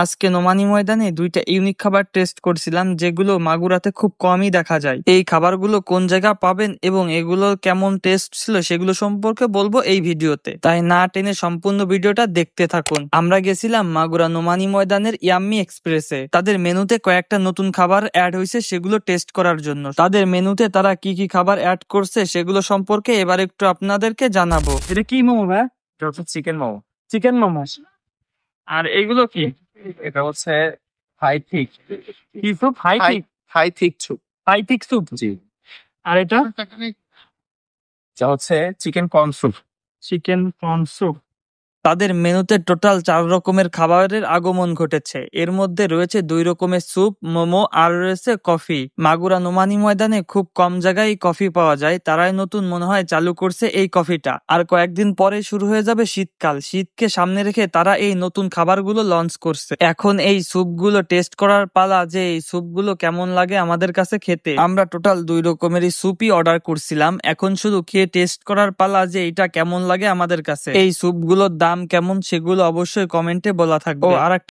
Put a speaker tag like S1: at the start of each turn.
S1: আজকে নোমানী ময়দানে দুইটা ইউনিক খাবার টেস্ট করছিলাম যেগুলো মাগুরাতে খুব কমই দেখা যায়। এই খাবারগুলো কোন জায়গা পাবেন এবং এগুলো কেমন টেস্ট ছিল সেগুলো সম্পর্কে বলবো এই ভিডিওতে, তাই না টেনে সম্পূর্ণ ভিডিওটা দেখতে থাকুন। আমরা গেছিলাম মাগুরা নোমানী ময়দানের ইয়াম্মি এক্সপ্রেসে। তাদের মেনুতে কয়েকটা নতুন খাবার অ্যাড হয়েছে সেগুলো টেস্ট করার জন্য। তাদের মেনুতে তারা কি কি খাবার অ্যাড করছে সেগুলো সম্পর্কে এবার একটু আপনাদেরকে জানাবো। এটা কি মোমো ভাই?
S2: এটা হচ্ছে চিকেন মোমো।
S1: চিকেন মোমো। আর এগুলো কি?
S2: এটা হচ্ছে হাই থিক
S1: কি soup? High thick?
S2: High thick soup.
S1: High thick soup.
S2: জি।
S1: আর এটা
S2: এটা হচ্ছে chicken corn soup.
S1: Chicken prawn soup. তাদের মেনুতে টোটাল 4 রকমের খাবারের আগমন ঘটেছে। এর মধ্যে রয়েছে 2 রকমের স্যুপ, মোমো আর রয়েছে কফি। মাগুরা নোমানী ময়দানে খুব কম জায়গায় কফি পাওয়া যায়, তারাই নতুন মনে হয় চালু করছে এই কফিটা। আর কয়েকদিন পরে শুরু হয়ে যাবে শীতকাল, শীতকে সামনে রেখে তারা এই নতুন খাবারগুলো লঞ্চ করছে। এখন এই স্যুপগুলো টেস্ট করার পালা, যে এই স্যুপগুলো কেমন লাগে আমাদের কাছে খেতে। আমরা টোটাল 2 রকমেরই স্যুপই অর্ডার করছিলাম, এখন শুধু খেয়ে টেস্ট করার পালা যে এটা কেমন লাগে আমাদের কাছে। এই স্যুপগুলোর দাম কেমন সেগুলো অবশ্যই কমেন্টে বলা থাকবে। আর